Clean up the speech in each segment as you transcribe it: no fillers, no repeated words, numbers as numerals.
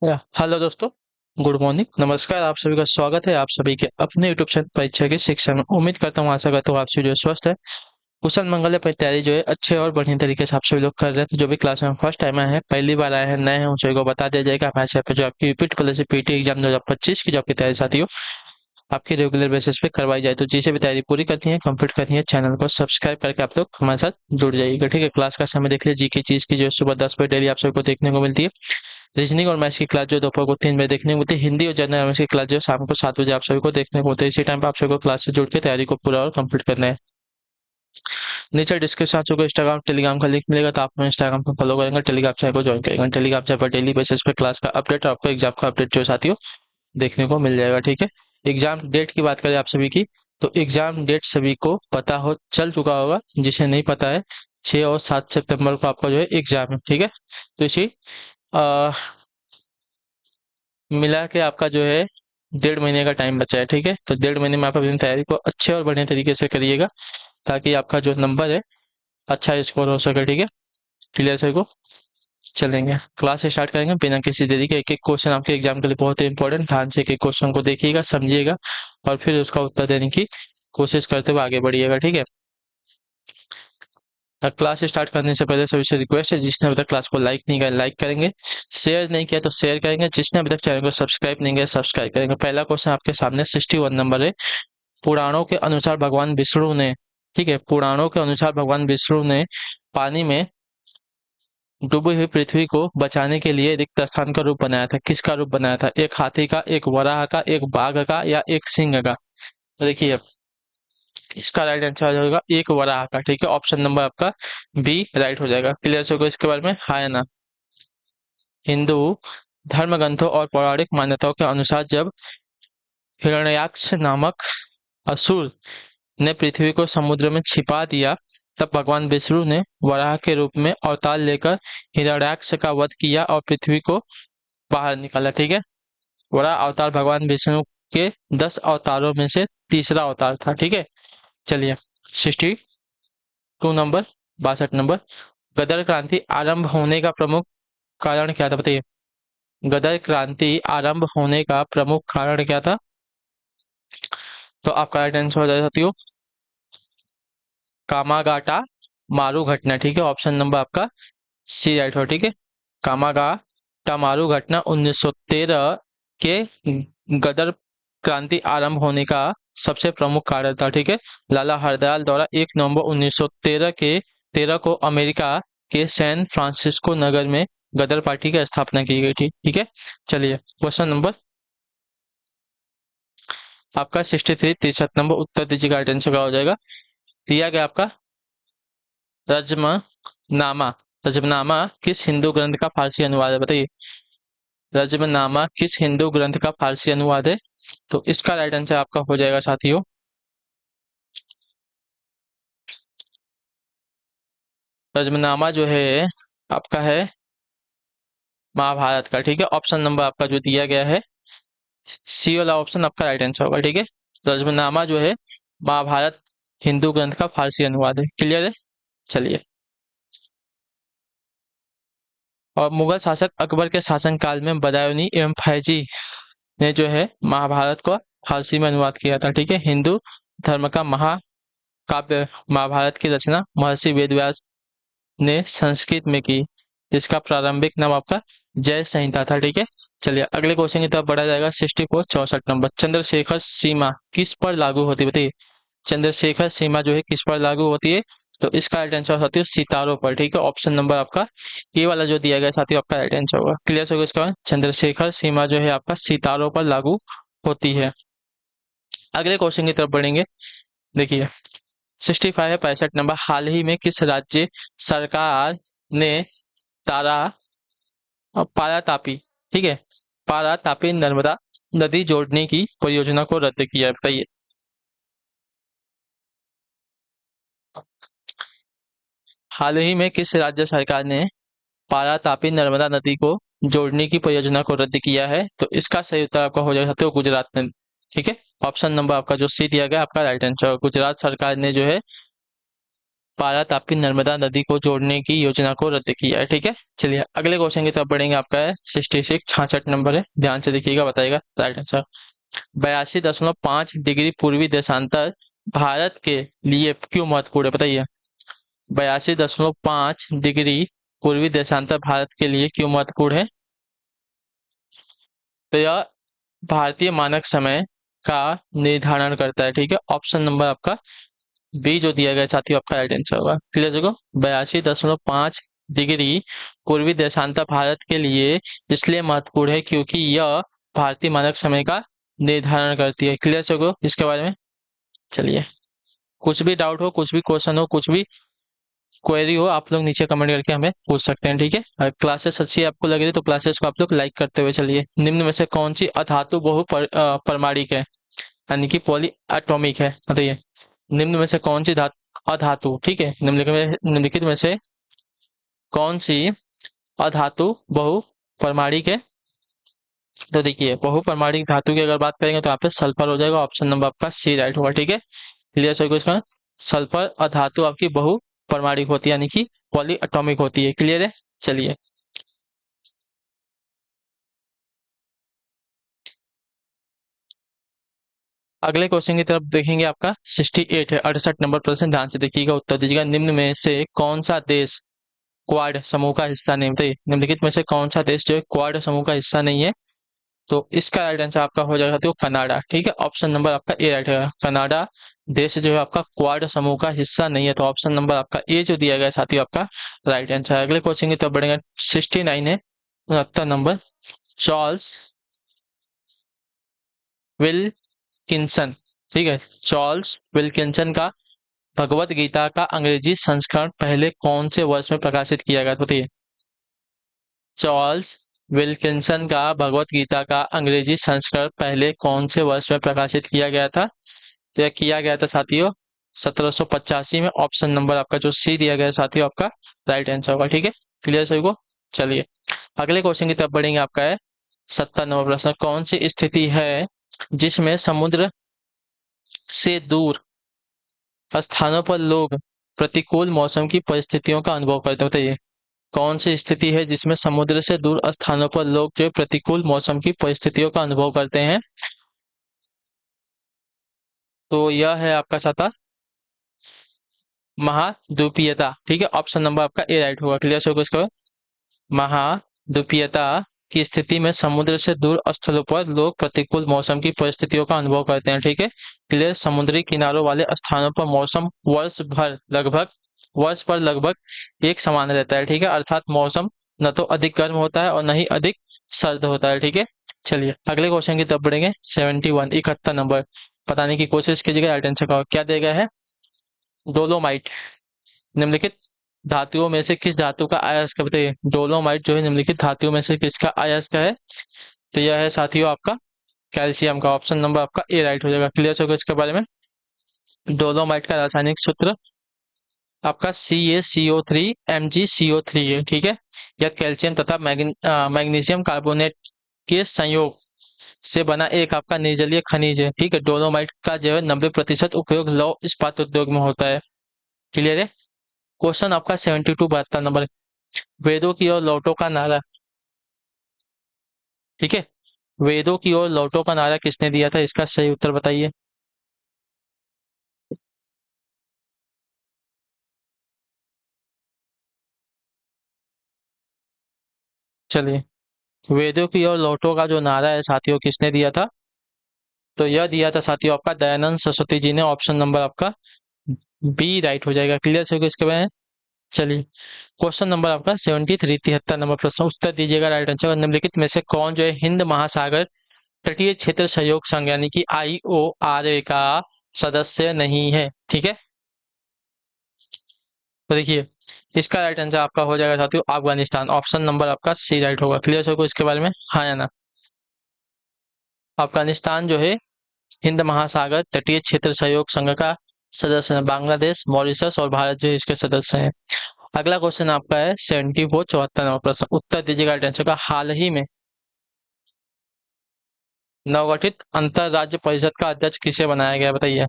Hello दोस्तों। Good morning, नमस्कार। आप सभी का स्वागत है आप सभी के अपने यूट्यूब चैनल परीक्षा की शिक्षा में। उम्मीद करता हूँ, आशा करता हूँ आप सभी जो स्वस्थ है, कुशल मंगल है। अपनी तैयारी जो है अच्छे और बढ़िया तरीके से आप सभी लोग कर रहे हैं। तो जो भी क्लास में फर्स्ट टाइम आए हैं, पहली बार आए हैं, नए हैं, उन सभी को बता दिया जाएगा हमारे चैनल पे जो आपकी यूपी कॉलेज से पीटी एग्जाम 2025 की जो आपकी तैयारी साथी हो, आपकी रेगुलर बेसिस पे करवाई जाए। तो जिसे भी तैयारी पूरी करनी है, कंप्लीट करनी है, चैनल को सब्सक्राइब करके आप लोग हमारे साथ जुड़ जाइएगा। ठीक है, क्लास का समय देख लीजिए। जी की चीज की जो है सुबह 10 बजे डेली आप सभी को देखने को मिलती है। रीजनिंग और मैथ्स की क्लास जो दोपहर को 3 बजे देखने को मिलती है। हिंदी और जनरल अवेयरनेस की क्लास जो है शाम को 7 बजे आप सभी को देखने को मिलती है। इसी टाइम पे आप सभी को क्लास से जुड़ के तैयारी को पूरा और कंप्लीट करना है। नीचे डिस्क्रिप्शन आप सबको इंस्टाग्राम टेलीग्राम का लिंक मिलेगा, तो आप इंस्टाग्राम पर फॉलो करेंगे, टेलीग्राम चैनल को ज्वाइन करेंगे। टेलीग्राम चैनल पर डेली बेसिस पे क्लास का अपडेट और आपको एग्जाम का अपडेट जो साथियों देखने को मिल जाएगा। ठीक है, एग्जाम डेट की बात करें आप सभी की, तो एग्जाम डेट सभी को पता हो चल चुका होगा। जिसे नहीं पता है, 6 और 7 सितंबर को आपका जो है एग्जाम है। ठीक है, तो इसी आ, मिला के आपका जो है 1.5 महीने का टाइम बचा है। ठीक है, तो 1.5 महीने में आप अपनी तैयारी को अच्छे और बढ़िया तरीके से करिएगा, ताकि आपका जो नंबर है अच्छा स्कोर हो सके। ठीक है, क्लियर सर को चलेंगे, क्लास स्टार्ट करेंगे बिना किसी देरी के। एक एक क्वेश्चन आपके एग्जाम के लिए बहुत ही इंपॉर्टेंट, ध्यान से एक एक क्वेश्चन को देखिएगा, समझिएगा और फिर उसका उत्तर देने की कोशिश करते हुए आगे बढ़िएगा। ठीक है, क्लास स्टार्ट करने से पहले सभी से रिक्वेस्ट है, जिसने अभी तक क्लास को लाइक नहीं किया लाइक करेंगे, शेयर नहीं किया तो शेयर करेंगे, जिसने अभी तक चैनल को सब्सक्राइब नहीं किया सब्सक्राइब करेंगे। पहला क्वेश्चन आपके सामने 61 नंबर है। पुराणों के अनुसार भगवान विष्णु ने, ठीक है, पुराणों के अनुसार भगवान विष्णु ने पानी में डूबी हुई पृथ्वी को बचाने के लिए रिक्त स्थान का रूप बनाया था। किसका रूप बनाया था? एक हाथी का, एक वराह का, एक बाघ का या एक सिंह का? तो देखिए, इसका राइट आंसर होगा एक वराह का। ठीक है, ऑप्शन नंबर आपका बी राइट हो जाएगा। क्लियर से होगा इसके बारे में, हाँ या ना? हिंदू धर्म ग्रंथों और पौराणिक मान्यताओं के अनुसार जब हिरण्याक्ष नामक असुर ने पृथ्वी को समुद्र में छिपा दिया, तब भगवान विष्णु ने वराह के रूप में अवतार लेकर हिरण्याक्ष का वध किया और पृथ्वी को बाहर निकाला। ठीक है, वराह अवतार भगवान विष्णु के 10 अवतारों में से तीसरा अवतार था। ठीक है, चलिए 62 नंबर, 62 नंबर। गदर क्रांति आरंभ होने का प्रमुख कारण क्या था? बताइए, गदर क्रांति आरंभ होने का प्रमुख कारण क्या था? तो आपका राइट आंसर हो जाएगा साथियों कामागाटा मारू घटना। ठीक है, ऑप्शन नंबर आपका सी राइट हो। ठीक है, कामागाटा मारू घटना 1913 के गदर क्रांति आरंभ होने का सबसे प्रमुख कारण था। ठीक है, लाला हरदयाल द्वारा 1 नवंबर 1913 के 13 को अमेरिका के सैन फ्रांसिस्को नगर में गदर पार्टी की स्थापना की गई थी। ठीक है, चलिए क्वेश्चन नंबर आपका 63 63 नंबर उत्तर दीजिएगा। राइट आंसर क्या हो जाएगा? दिया गया आपका रजमनामा। रजमनामा किस हिंदू ग्रंथ का फारसी अनुवाद है? बताइए, रजमनामा किस हिंदू ग्रंथ का फारसी अनुवाद है? तो इसका राइट आंसर आपका हो जाएगा साथियों रजमनामा जो है आपका है महाभारत का। ठीक है, ऑप्शन नंबर आपका जो दिया गया है सी वाला ऑप्शन आपका राइट आंसर होगा। ठीक है, रजमनामा जो है महाभारत हिंदू ग्रंथ का फारसी अनुवाद है। क्लियर है, चलिए। और मुगल शासक अकबर के शासनकाल में बदायूनी एवं फैजी ने जो है महाभारत को फारसी में अनुवाद किया था। ठीक है, हिंदू धर्म का महाकाव्य महाभारत की रचना महर्षि वेदव्यास ने संस्कृत में की, जिसका प्रारंभिक नाम आपका जय संहिता था। ठीक है, चलिए अगले क्वेश्चन की तरफ बढ़ा जाएगा। 64 64 नंबर। चंद्रशेखर सीमा किस पर लागू होती है? बताइए, चंद्रशेखर सीमा जो है किस पर लागू होती है? तो इसका राइट आंसर होती है सितारों पर। ठीक है, ऑप्शन नंबर आपका ये वाला जो दिया गया साथियों आपका राइट आंसर होगा। क्लियर होगा इसका? चंद्रशेखर सीमा जो है आपका सितारों पर लागू होती है। अगले क्वेश्चन की तरफ बढ़ेंगे। देखिए 65 है 65 नंबर। हाल ही में किस राज्य सरकार ने तारा पारा तापी, ठीक है, पारा तापी नर्मदा नदी जोड़ने की परियोजना को रद्द किया है? बताइए, हाल ही में किस राज्य सरकार ने पारा तापी नर्मदा नदी को जोड़ने की परियोजना को रद्द किया है? तो इसका सही उत्तर आपका हो जाएगा गुजरात ने। ठीक है, ऑप्शन नंबर आपका जो सी दिया गया आपका राइट आंसर। गुजरात सरकार ने जो है भारत आपकी नर्मदा नदी को जोड़ने की योजना को रद्द किया है। ठीक है, चलिए अगले क्वेश्चन की तरफ बढ़ेंगे। आपका है 66, 66 नंबर है, ध्यान से देखिएगा, बताइएगा राइट आंसर। 82.5 डिग्री पूर्वी देशांतर भारत के लिए क्यों महत्वपूर्ण है, बताइए। 82.5 डिग्री पूर्वी देशांतर भारत के लिए क्यों महत्वपूर्ण है? तो यह भारतीय मानक समय का निर्धारण करता है। ठीक है, ऑप्शन नंबर आपका बी जो दिया गया साथियों आपका राइट आंसर होगा। क्लियर देखो, 82.5 डिग्री पूर्वी देशांतर भारत के लिए इसलिए महत्वपूर्ण है क्योंकि यह भारतीय मानक समय का निर्धारण करती है। क्लियर सको इसके बारे में। चलिए, कुछ भी डाउट हो, कुछ भी क्वेश्चन हो, कुछ भी क्वेरी हो, आप लोग नीचे कमेंट करके हमें पूछ सकते हैं। ठीक है, अगर क्लासेस अच्छी आपको लग रही है तो क्लासेस को आप लोग लाइक करते हुए चलिए। निम्न में से कौन सी अधातु परमाणिक है, यानी कि पॉली एटॉमिक है, बताइए। निम्न में से कौन सी अधातु, ठीक है, निम्नलिखित में से कौन सी अधातु बहु परमाणिक है? तो देखिए, बहु परमाणिक धातु की अगर बात करेंगे तो यहाँ पे सल्फर हो जाएगा, ऑप्शन नंबर आपका सी राइट होगा। ठीक है, क्लियर सर इसका। सल्फर अधातु आपकी बहु परमाणिक होती है, यानी कि पॉली एटॉमिक होती है। क्लियर है, चलिए अगले क्वेश्चन की तरफ देखेंगे। आपका 68 है, 68 नंबर प्रश्न, ध्यान से देखिएगा, उत्तर दीजिएगा। निम्न में से कौन सा देश क्वाड समूह का हिस्सा नहीं, बताइए। निम्नलिखित में से कौन सा देश जो है क्वाड समूह का हिस्सा नहीं है? तो इसका राइट आंसर आपका हो जाएगा तो कनाडा। ठीक है, ऑप्शन नंबर आपका ए राइट है। कनाडा देश जो है आपका क्वाड समूह का हिस्सा नहीं है, तो ऑप्शन नंबर आपका ए जो दिया गया है साथियों आपका राइट आंसर है। अगले क्वेश्चन की तरफ बढ़ेंगे। 69 है, 69 नंबर। चार्ल्स विल्किंसन, ठीक है, चार्ल्स विल्किंसन का भगवत गीता का अंग्रेजी संस्करण पहले कौन से वर्ष में प्रकाशित किया गया, बताइए। चार्ल्स विल्किंसन का भगवत गीता का अंग्रेजी संस्करण पहले कौन से वर्ष में प्रकाशित किया गया था? तो यह किया गया था साथियों 1785 में। ऑप्शन नंबर आपका जो सी दिया गया है साथियों आपका राइट आंसर होगा। ठीक है, क्लियर सभी को। चलिए अगले क्वेश्चन की तरफ बढ़ेंगे। आपका है 70 नंबर प्रश्न। कौन सी स्थिति है जिसमें समुद्र से दूर स्थानों पर लोग प्रतिकूल मौसम की परिस्थितियों का अनुभव करते हैं, बताइए। कौन सी स्थिति है जिसमें समुद्र से दूर स्थानों पर लोग जो प्रतिकूल मौसम की परिस्थितियों का अनुभव करते हैं? तो यह है आपका साथा महाद्वीपीयता। ठीक है, ऑप्शन नंबर आपका ए राइट होगा। क्लियर सो इसको। महाद्वीपीयता की स्थिति में समुद्र से दूर स्थलों पर लोग प्रतिकूल मौसम की परिस्थितियों का अनुभव करते हैं। ठीक है, क्लियर। समुद्री किनारों वाले स्थानों पर मौसम वर्ष पर लगभग एक समान रहता है। ठीक है, अर्थात मौसम न तो अधिक गर्म होता है और न ही अधिक सर्द होता है। ठीक है, चलिए अगले क्वेश्चन की तरफ बढ़ेंगे। 71, 71 नंबर, बताने की कोशिश कीजिएगा राइट आंसर का क्या देगा है। डोलोमाइट निम्नलिखित धातुओं में से किस धातु का अयस्क, बताइए। डोलोमाइट जो है निम्नलिखित धातुओं में से किसका अयस्क है? तो यह है साथियों आपका कैल्शियम का। ऑप्शन नंबर आपका ए राइट हो जाएगा। क्लियर होगा इसके बारे में। डोलोमाइट का रासायनिक सूत्र आपका CaCO3 MgCO3 है। ठीक है, यह कैल्शियम तथा मैग्नीशियम कार्बोनेट के संयोग से बना एक आपका निर्जलीय खनिज है। ठीक है, डोलोमाइट का जो है 90% उपयोग लौह इस्पात उद्योग में होता है। क्लियर है। क्वेश्चन आपका 72, 72 नंबर। वेदों की ओर लौटो का नारा, ठीक है, वेदों की ओर लौटो का नारा किसने दिया था? इसका सही उत्तर बताइए। चलिए, वेदों की ओर लौटो का जो नारा है साथियों किसने दिया था? तो यह दिया था साथियों आपका दयानंद सरस्वती जी ने। ऑप्शन नंबर आपका बी राइट हो जाएगा। क्लियर से इसके बारे में। चलिए क्वेश्चन नंबर आपका 73, 73 नंबर प्रश्न, उत्तर दीजिएगा राइट आंसर। निम्नलिखित में से कौन जो है हिंद महासागर तटीय क्षेत्र सहयोग संघ यानी कि IORA का सदस्य नहीं है? ठीक है, तो देखिए इसका राइट आंसर आपका हो जाएगा साथियों अफगानिस्तान। ऑप्शन नंबर आपका सी राइट होगा। क्लियर सबको इसके बारे में, हाँ या ना? अफगानिस्तान जो है हिंद महासागर तटीय क्षेत्र सहयोग संघ का सदस्य है। बांग्लादेश, मॉरिशस और भारत जो है इसके सदस्य हैं। अगला क्वेश्चन आपका है 74, 74 नंबर प्रश्न, उत्तर दीजिएगा राइट आंसर का। हाल ही में नवगठित अंतर परिषद का अध्यक्ष किसे बनाया गया, बताइए।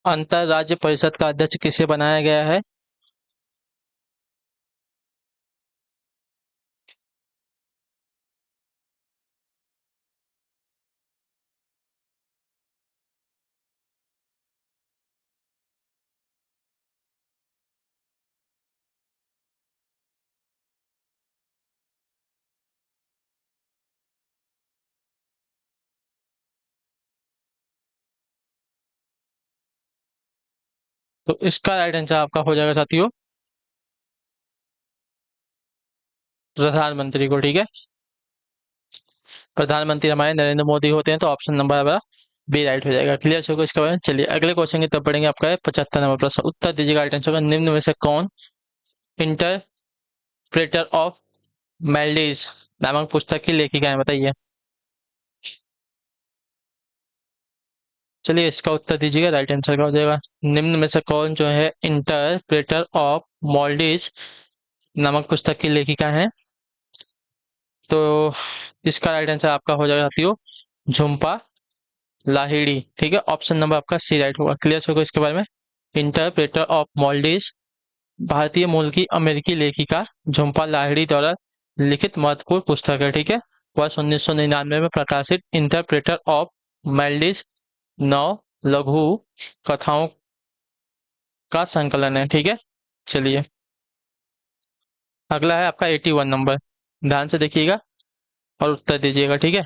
अंतरराज्य परिषद का अध्यक्ष किसे बनाया गया है? तो इसका राइट आंसर आपका हो जाएगा साथियों प्रधानमंत्री को। ठीक है, प्रधानमंत्री हमारे नरेंद्र मोदी होते हैं, तो ऑप्शन नंबर हमारा बी राइट हो जाएगा। क्लियर होगा इसके बारे में। चलिए अगले क्वेश्चन की तरफ बढ़ेंगे। आपका है 75 नंबर प्रश्न, उत्तर दीजिएगा। राइट आंसर होगा निम्न में से कौन इंटरप्रेटर ऑफ मेल्डीज नामक पुस्तक की लेखिका है? बताइए। चलिए इसका उत्तर दीजिएगा। राइट आंसर क्या हो जाएगा? निम्न में से कौन जो है इंटरप्रेटर ऑफ मोल्डीज नामक पुस्तक की लेखिका है? तो इसका राइट आंसर आपका हो जाएगा साथियों झुम्पा लाहिड़ी। ठीक है, ऑप्शन नंबर आपका सी राइट होगा। क्लियर होगा इसके बारे में। इंटरप्रेटर ऑफ मोल्डीज भारतीय मूल की अमेरिकी लेखिका झुम्पा लाहिड़ी द्वारा लिखित महत्वपूर्ण पुस्तक है। ठीक है, वर्ष 1999 में प्रकाशित इंटरप्रेटर ऑफ मेल्डीज 9 लघु कथाओं का संकलन है। ठीक है, चलिए अगला है आपका 81 नंबर। ध्यान से देखिएगा और उत्तर दीजिएगा। ठीक है,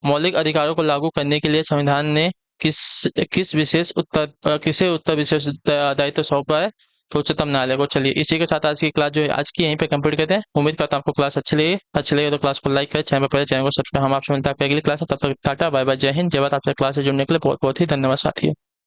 मौलिक अधिकारों को लागू करने के लिए संविधान ने किस किस विशेष किसे उत्तर विशेष दायित्व सौंपा है? तो उच्चतम न्यायालय को। चलिए इसी के साथ आज की क्लास जो है आज की यहीं पे कंप्लीट करते हैं। उम्मीद करता हूं आपको क्लास अच्छी लगे तो क्लास को लाइक करें, चैनल पर पहले चैनल को सब्सक्राइब। हम आपसे मिलते हैं आपकी अगली क्लास। तब तक टाटा बाय बाय, जय हिंद, जय भारत। आपसे क्लास से जुड़ने के लिए बहुत बहुत ही धन्यवाद साथियों।